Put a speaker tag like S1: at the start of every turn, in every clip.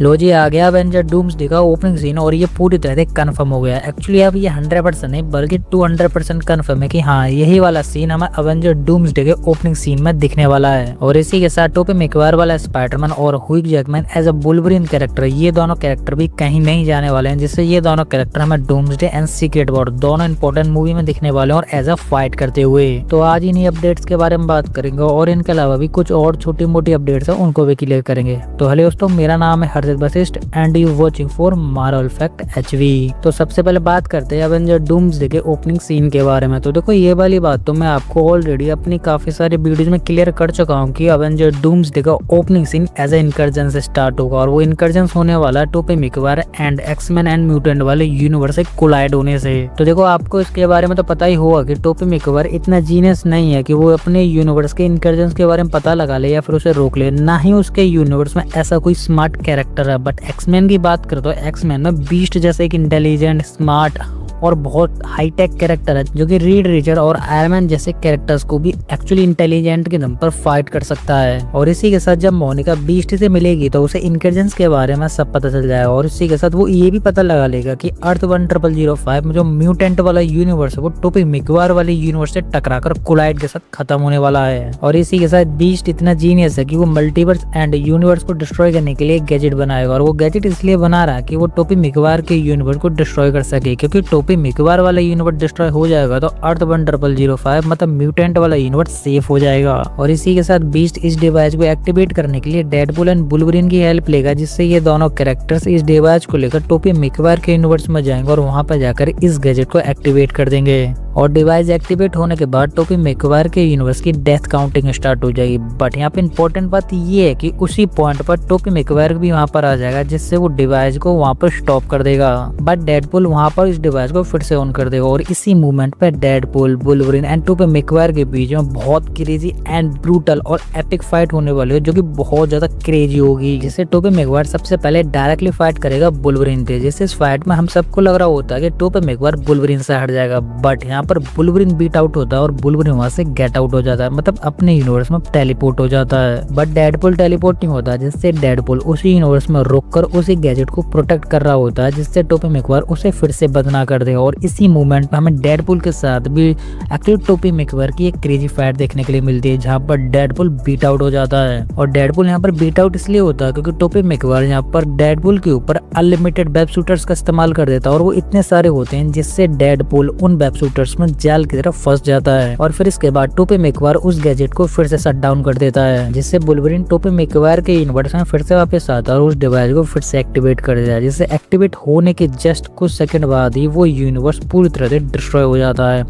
S1: लो जी, आ गया Avenger Doomsday का opening scene और ये पूरी तरह से कंफर्म हो गया। एक्चुअली अब ये 100% नहीं बल्कि 200% कंफर्म है कि हाँ, यही वाला सीन हमें एवेंजर डूम्सडे के ओपनिंग सीन में दिखने वाला है। और इसी के साथ टोबी मैगवायर वाला स्पाइडरमैन और Hugh Jackman as a Wolverine character, ये दोनों कैरेक्टर भी कहीं नहीं जाने वाले हैं, जिससे ये दोनों कैरेक्टर हमें डूम्सडे एंड सीक्रेट वॉर दोनों इंपॉर्टेंट मूवी में दिखने वाले हैं और एज अ फाइट करते हुए। तो आज इन्हीं अपडेट्स के बारे में बात करेंगे और इनके अलावा भी कुछ और छोटी मोटी अपडेट्स है उनको भी क्लियर करेंगे। तो हेलो दोस्तों, मेरा नाम है Harshit Vashishtha and you watching for Marvel fact HV. तो सबसे पहले बात करते हैं एवेंजर डूम्सडे के ओपनिंग सीन के बारे में। तो देखो, ये वाली बात तो मैं आपको ऑलरेडी अपनी काफी सारी वीडियोज में क्लियर कर चुका हूँ कि एवेंजर डूम्सडे का opening scene as a incursion से स्टार्ट होगा और वो इनकर्जन होने वाला है Tobey Maguire and Xman and mutant वाले यूनिवर्स से कोलाइड होने से। तो देखो, आपको इसके बारे में तो पता ही होगा कि टोबी मैगवायर इतना जीनियस नहीं है कि वो अपने यूनिवर्स के इनकर्जन के बारे में पता लगा ले या फिर उसे रोक ले, ना ही उसके यूनिवर्स में ऐसा कोई स्मार्ट कैरेक्टर है। बट एक्समैन की बात करो तो एक्समैन में बीस्ट जैसे एक इंटेलिजेंट, स्मार्ट और बहुत हाईटेक कैरेक्टर है जो कि रीड रीचर और आयरन मैन जैसे कैरेक्टर्स को भी एक्चुअली इंटेलिजेंट के दम पर फाइट कर सकता है। और इसी के साथ जब मोनिका बीस्ट से मिलेगी तो उसे इनकर्जन्स के बारे में सब पता चल जाएगा और इसी के साथ वो ये भी पता लगा लेगा कि अर्थ 1005 में जो म्यूटेंट वाला यूनिवर्स है वो टोबी मैगवायर वाले यूनिवर्स से टकराकर कोलाइड के साथ खत्म होने वाला है। और इसी के साथ बीस्ट इतना जीनियस है कि वो मल्टीवर्स एंड यूनिवर्स को डिस्ट्रॉय करने के लिए गैजेट बनाएगा और वो गैजेट इसलिए बना रहा है कि वो टोबी मैगवायर के यूनिवर्स को डिस्ट्रॉय कर सके, क्योंकि टोबी मैगवायर वाला यूनिवर्स डिस्ट्रॉय हो जाएगा तो अर्थ 1005 मतलब म्यूटेंट वाला यूनिवर्स सेफ हो जाएगा। और इसी के साथ बीस्ट इस डिवाइस को एक्टिवेट करने के लिए डेडपूल एंड वुल्वरीन की हेल्प लेगा, जिससे ये दोनों कैरेक्टर्स इस डिवाइस को लेकर टोबी मैगवायर के यूनिवर्स में जाएंगे और वहां पर जाकर इस गैजेट को एक्टिवेट कर देंगे। और डिवाइस एक्टिवेट होने के बाद टोबी मैगवायर के यूनिवर्स की डेथ काउंटिंग स्टार्ट हो जाएगी। बट यहाँ पे इंपॉर्टेंट बात ये है कि उसी पॉइंट पर टोबी मैगवायर भी वहां पर आ जाएगा, जिससे वो डिवाइस को वहां पर स्टॉप कर देगा। बट डेडपूल वहां पर इस डिवाइस को फिर से ऑन कर देगा और इसी मूवमेंट पे Deadpool, Wolverine and Tobey Maguire के बीच में बहुत क्रेजी एंड ब्रूटल और एपिक फाइट होने वाली है, जो कि बहुत ज्यादा क्रेजी होगी। जिससे टोबी मैगवायर सबसे पहले डायरेक्टली फाइट करेगा वुल्वरीन से, जिससे इस फाइट में हम सबको लग रहा होता है कि टोबी मैगवायर वुल्वरीन से हट जाएगा। बट यहाँ पर वुल्वरीन बीट आउट होता है और वुल्वरीन वहां से गेट आउट हो जाता है, मतलब अपने यूनिवर्स में टेलीपोर्ट हो जाता है। बट डेडपूल टेलीपोर्ट नहीं होता, जिससे डेडपूल उसी यूनिवर्स में रुककर उसी गैजेट को प्रोटेक्ट कर रहा होता है, जिससे टोबी मैगवायर उसे फिर से बदना कर दे। और इसी मूवमेंट में हमें डेडपूल के साथ भी एक्चुअली टोबी मैगवायर की एक क्रेजी फाइट देखने के लिए मिलती है, जहाँ पर डेडपूल बीट आउट हो जाता है। और डेडपूल यहाँ पर बीट आउट इसलिए होता है क्योंकि टोबी मैगवायर यहाँ पर डेडपूल के ऊपर अनलिमिटेड वेब शूटर्स का इस्तेमाल कर देता है और वो इतने सारे होते हैं जिससे डेडपूल उन वेब शूटर्स में जाल की तरफ फंस जाता है। और फिर इसके बाद टोबी मैगवायर उस गैजेट को फिर से शट डाउन कर देता है, जिससे वुल्वरीन टोबी मैगवायर के यूनिवर्स में फिर से वापस आता है और उस डिवाइस को फिर से एक्टिवेट कर देता है, जिससे एक्टिवेट होने के जस्ट कुछ सेकंड बाद ही वो यूनिवर्स पूरी तरह से डिस्ट्रॉय हो जाता है।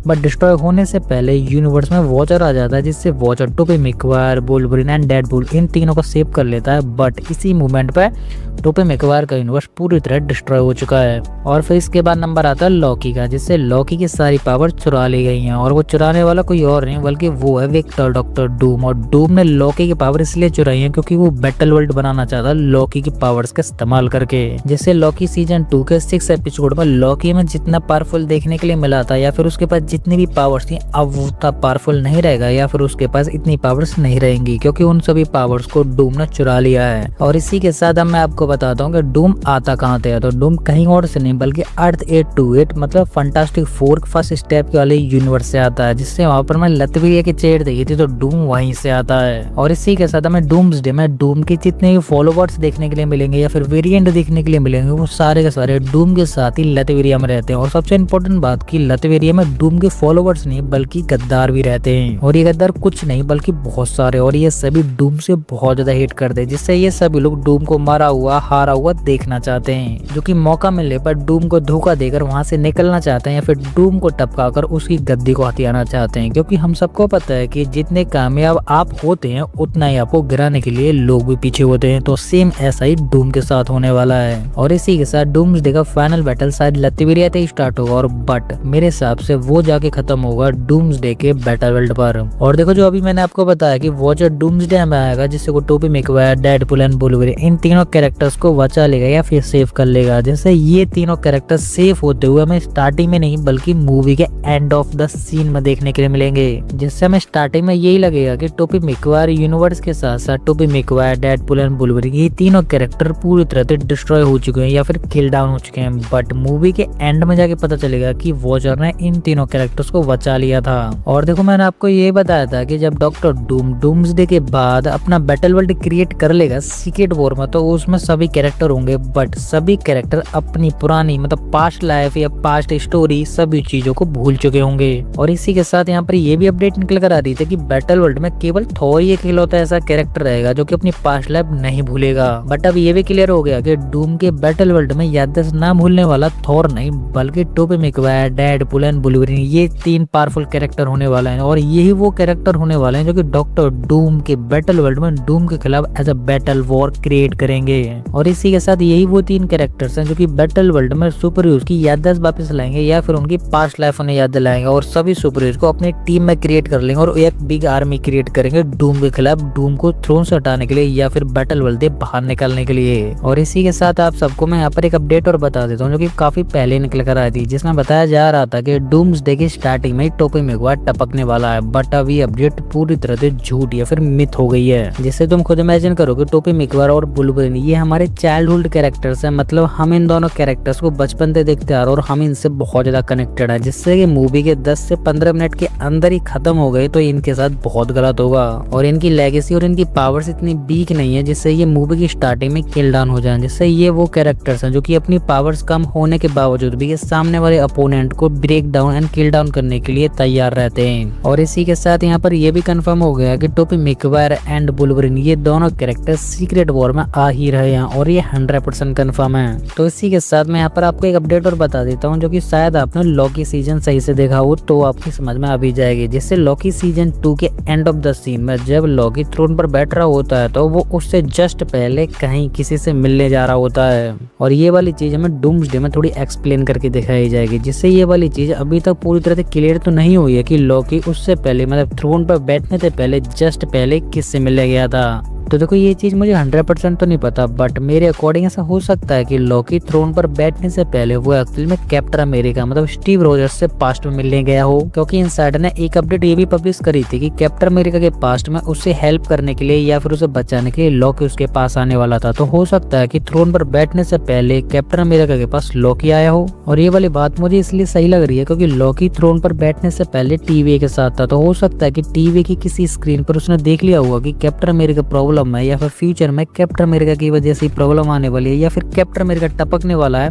S1: बट डिस्ट्रॉय होने से पहले यूनिवर्स में वॉचर आ जाता है, जिससे watcher Tobey Maguire, Wolverine and Deadpool इन तीनों को सेव कर लेता है। बट इसी मूवमेंट पे टोबी मैगवायर का यूनिवर्स पूरी तरह डिस्ट्रॉय हो चुका है। और फिर इसके बाद नंबर आता है लॉकी का, जिससे लॉकी की सारी पावर चुरा ली गई हैं और वो चुराने वाला कोई और नहीं बल्कि वो है विक्टर डॉक्टर डूम। और डूम ने लॉकी की पावर इसलिए चुराई है क्योंकि वो बैटल वर्ल्ड बनाना चाहता लॉकी की पावर्स का इस्तेमाल करके। जैसे लॉकी सीजन 2 के 6 एपिसोड में लॉकी में जितना पावरफुल देखने के लिए मिला था या फिर उसके पास जितनी भी पावर्स थी, अब वो उतना पावरफुल नहीं रहेगा या फिर उसके पास इतनी पावर्स नहीं रहेंगी, क्योंकि उन सभी पावर्स को डूम ने चुरा लिया है। और इसी के साथ अब मैं आपको बताता हूँ कि डूम आता कहाँ से है। तो डूम कहीं और से नहीं बल्कि अर्थ 828 मतलब फंटास्टिक फोर फर्स्ट स्टेप के वाले यूनिवर्स से आता है, जिससे वहां पर मैं लतविया की चेयर देखी थी तो डूम वहीं से आता है। और इसी के साथ हमें डूम्सडे में डूम के जितने भी फॉलोवर्स देखने के लिए मिलेंगे या फिर वेरिएंट देखने के लिए मिलेंगे, वो सारे के सारे डूम के साथ ही लतविया में रहते हैं। और सबसे इम्पोर्टेंट बात की लतविया में डूम के फॉलोवर्स नहीं बल्कि गद्दार भी रहते हैं, और ये गद्दार कुछ नहीं बल्कि बहुत सारे, और ये सभी डूम से बहुत ज्यादा हेट करते हैं, जिससे ये सभी लोग डूम को मारा हुआ हारा हुआ देखना चाहते हैं, जो कि मौका मिलने पर डूम को धोखा देकर वहां से निकलना चाहते हैं या फिर डूम को टपकाकर उसकी गद्दी को हथियाना चाहते हैं। क्योंकि हम सबको पता है कि जितने कामयाब आप होते हैं उतना ही आपको गिराने के लिए लोग भी पीछे होते हैं, तो सेम ऐसा ही डूम के साथ होने वाला है। और इसी के साथ डूम्सडे का फाइनल बैटल शायद लतविया से स्टार्ट होगा, और बट मेरे हिसाब से वो जाके खत्म होगा डूम्सडे के बैटल वर्ल्ड पर। और देखो, जो अभी मैंने आपको बताया कि वॉचर डूम्सडे में आएगा, जिससे को Tobey Maguire, Deadpool and Wolverine इन तीनों कैरेक्टर्स को बचा लेगा या फिर सेव कर लेगा, जैसे ये तीनों कैरेक्टर सेफ होते हुए हमें स्टार्टिंग में नहीं बल्कि मूवी के एंड ऑफ द सीन में देखने के लिए मिलेंगे, जिससे हमें स्टार्टिंग में यही लगेगा कि टोबी मैगवायर यूनिवर्स के साथ साथ Tobey Maguire, Deadpool and Wolverine ये तीनों कैरेक्टर पूरी तरह से डिस्ट्रॉय हो चुके हैं या फिर किल डाउन हो चुके हैं। बट मूवी के एंड में जाके पता चलेगा कि वॉचर ने इन तीनों कैरेक्टर्स को बचा लिया था। और देखो मैंने आपको ये बताया था कि जब डॉक्टर डूम डूम्सडे के बाद अपना बैटल वर्ल्ड क्रिएट कर लेगा सीक्रेट वॉर में, तो उसमें सभी कैरेक्टर होंगे, बट सभी कैरेक्टर अपनी पुरानी मतलब पास्ट लाइफ या पास्ट स्टोरी सभी चीजों को भूल चुके होंगे। और इसी के साथ यहाँ पर ये भी अपडेट निकल कर आ रही थी कि बैटल वर्ल्ड में केवल थॉर ही इकलौता ऐसा कैरेक्टर रहेगा जो कि अपनी पास्ट लाइफ नहीं भूलेगा। बट अब ये भी क्लियर हो गया कि डूम के बैटल वर्ल्ड में याददाश्त ना भूलने वाला थॉर नहीं बल्कि Tobey Maguire, Deadpool and Wolverine ये 3 पावरफुल कैरेक्टर होने वाले हैं। और यही वो कैरेक्टर होने वाले हैं जो कि डॉक्टर डूम के बैटल वर्ल्ड में डूम के खिलाफ as a battle war create करेंगे। और इसी के साथ यही वो 3 कैरेक्टर्स हैं जो कि बैटल वर्ल्ड में सुपर हीरोज की याददाश्त वापस लाएंगे या फिर उनकी पास्ट लाइफ उन्हें याद दिलाएंगे और सभी सुपर हीरोज को अपनी टीम में क्रिएट कर लेंगे और एक बिग आर्मी क्रिएट करेंगे डूम के खिलाफ, डूम को थ्रोन से हटाने के लिए या फिर बैटल वर्ल्ड से बाहर निकालने के लिए। और इसी के साथ आप सबको मैं यहाँ पर एक अपडेट और बता देता हूँ जो कि काफी पहले निकल कर आई थी, जिसमें बताया जा रहा था कि डूम्सडे की स्टार्टिंग में टोबी मैगवायर टपकने वाला है। बट अब ये अपडेट पूरी तरह से झूठ या फिर मिथ हो गई है, जिससे तुम खुद इमेजिन करो कि टोबी मैगवायर और वुल्वरीन ये हमारे चाइल्डहुड कैरेक्टर्स हैं, मतलब हम इन दोनों कैरेक्टर्स को बचपन से देखते आ रहे और हम इनसे बहुत ज्यादा कनेक्टेड है, जिससे कि मूवी के 10 से 15 मिनट के अंदर ही खत्म हो गए तो इनके साथ बहुत गलत होगा। और इनकी लेगेसी और इनकी पावर्स इतनी वीक नहीं है जिससे ये मूवी की स्टार्टिंग में किल डाउन हो जाए, जिससे ये वो कैरेक्टर्स हैं जो कि अपनी पावर्स कम होने के बावजूद भी ये सामने वाले अपोनेंट को break down and kill down करने के लिए तैयार रहते हैं। और इसी के साथ यहाँ पर ये भी कंफर्म हो गया कि टोबी मैगवायर एंड वुल्वरीन ये दोनों कैरेक्टर सीक्रेट वॉर में आ ही रहे हैं और ये 100% कंफर्म है। तो इसी के साथ मैं यहाँ पर आपको एक अपडेट और बता देता हूँ जो कि शायद आपने लॉकी सीजन सही से देखा हो तो आपकी समझ में आ भी जाएगी। जिससे लॉकी सीजन 2 के एंड ऑफ द सीन में जब लॉकी थ्रोन पर बैठ रहा होता है तो वो उससे जस्ट पहले कहीं किसी से मिलने जा रहा होता है और ये वाली चीज हमें डूम्सडे में थोड़ी एक्सप्लेन करके दिखाई जाएगी, जिससे ये वाली चीज अभी तक पूरी तरह से क्लियर तो नहीं हुई है कि लॉकी उससे पहले मतलब थ्रोन पर बैठने से पहले जस्ट पहले किससे मिलने गया था। तो देखो ये चीज मुझे 100% तो नहीं पता, बट मेरे अकॉर्डिंग ऐसा हो सकता है कि लॉकी थ्रोन पर बैठने से पहले वो एक्चुअली में कैप्टन अमेरिका मतलब स्टीव रोजर्स से पास्ट में मिलने गया हो, क्योंकि इनसाइडर ने एक अपडेट ये भी पब्लिश करी थी कि कैप्टन अमेरिका के पास्ट में उससे हेल्प करने के लिए या फिर उसे बचाने के लिए लॉकी उसके पास आने वाला था। तो हो सकता है कि थ्रोन पर बैठने से पहले कैप्टन अमेरिका के पास लॉकी आया हो। और ये वाली बात मुझे इसलिए सही लग रही है क्योंकि लॉकी थ्रोन पर बैठने से पहले टीवी के साथ था, तो हो सकता है कि टीवी की किसी स्क्रीन पर उसने देख लिया होगा कि कैप्टन अमेरिका प्रॉब्लम है या फिर फ्यूचर में कैप्टन अमेरिका की वजह से प्रॉब्लम आने वाली है या फिर कैप्टन अमेरिका टपकने वाला है,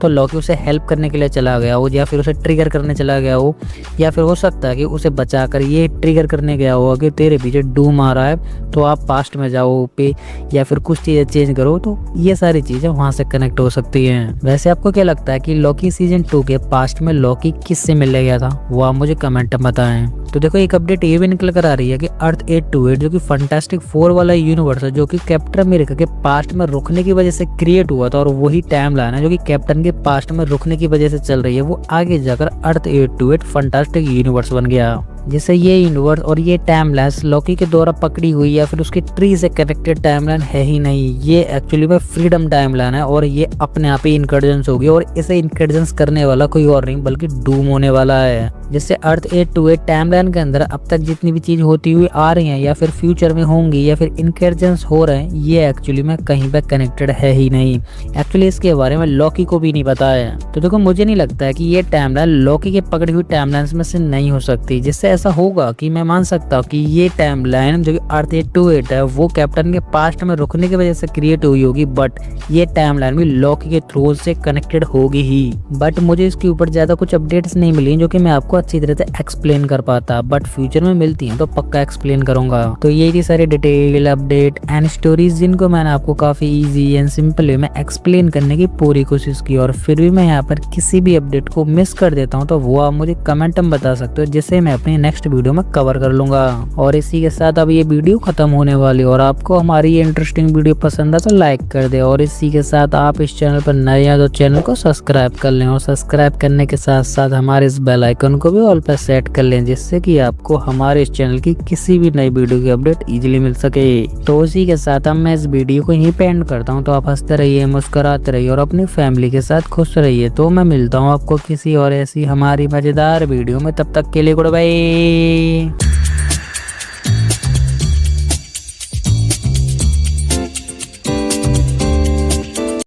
S1: तो लॉकी उसे हेल्प करने के लिए चला गया हो या फिर उसे ट्रिगर करने चला गया हो या फिर हो सकता है कि उसे बचाकर ये ट्रिगर करने गया हो कि तेरे पीछे डूम आ रहा है तो आप पास्ट में जाओ पे या फिर कुछ चीजें चेंज करो। तो ये सारी चीजें वहां से कनेक्ट हो सकती हैं। वैसे आपको क्या लगता है कि लॉकी सीजन 2 के पास्ट में लॉकी किससे मिलने गया था, वो आप मुझे कमेंट में बताएं। तो देखो एक अपडेट ये भी निकल कर आ रही है कि अर्थ 828 जो कि फंटास्टिक 4 वाला यूनिवर्स है जो कि कैप्टन अमेरिका के पास्ट में रुकने की वजह से क्रिएट हुआ था और वही टाइम लाइन है जो कि कैप्टन के पास्ट में रुकने की वजह से चल रही है, वो आगे जाकर अर्थ 828 फंटास्टिक यूनिवर्स बन गया। जिससे ये यूनिवर्स और ये टाइमलाइन लॉकी के द्वारा पकड़ी हुई या फिर उसकी ट्री से कनेक्टेड टाइमलाइन है ही नहीं, ये एक्चुअली में फ्रीडम टाइमलाइन है और ये अपने आप ही इनकर्जेंस होगी और इसे इनकर्जेंस करने वाला कोई और नहीं बल्कि डूम होने वाला है। जिससे अर्थ 828 टाइमलाइन के अंदर अब तक जितनी भी चीज होती हुई आ रही है या फिर फ्यूचर में होंगी या फिर इनकर्जेंस हो रहे हैं, ये एक्चुअली में कहीं पे कनेक्टेड है ही नहीं। एक्चुअली इसके बारे में लॉकी को भी नहीं पता है। तो देखो मुझे नहीं लगता है कि ये टाइमलाइन लॉकी के पकड़ी हुई टाइमलाइन में से नहीं हो सकती, जिससे ऐसा होगा कि मैं मान सकता हूँ कि ये टाइमलाइन जो कि अर्थ 828 है वो कैप्टन के पास्ट में रुकने की वजह से क्रिएट हुई होगी, बट ये टाइमलाइन भी लॉकी के थ्रू से कनेक्टेड होगी ही। बट मुझे इसके ऊपर ज्यादा कुछ अपडेट्स नहीं मिली जो कि मैं आपको अच्छी तरह से एक्सप्लेन कर पाता, बट फ्यूचर में मिलती हैं तो पक्का एक्सप्लेन करूंगा। तो ये थी सारी डिटेल अपडेट एंड स्टोरीज जिनको मैंने आपको काफी इजी एंड सिंपल वे में एक्सप्लेन करने की पूरी कोशिश की, और फिर भी मैं यहाँ पर किसी भी अपडेट को मिस कर देता हूँ तो वो आप मुझे कमेंट में बता सकते हो, जिससे मैं अपनी नेक्स्ट वीडियो में कवर कर लूंगा। और इसी के साथ अब ये वीडियो खत्म होने वाली और आपको हमारी ये इंटरेस्टिंग वीडियो पसंद है तो लाइक कर दे, और इसी के साथ आप इस चैनल पर नए हैं तो चैनल को सब्सक्राइब कर लें और सब्सक्राइब करने के साथ साथ हमारे इस बेल आइकन को को भी ऑल पे सेट कर लें, जिससे कि आपको हमारे इस चैनल की किसी भी नई वीडियो की अपडेट इजीली मिल सके। तो उसी के साथ अब मैं इस वीडियो को यहीं पे एंड करता हूँ। तो आप हंसते रहिए, मुस्कुराते रहिए और अपनी फैमिली के साथ खुश रहिए। तो मैं मिलता हूँ आपको किसी और ऐसी हमारी मजेदार वीडियो में, तब तक के लिए गुड बाय।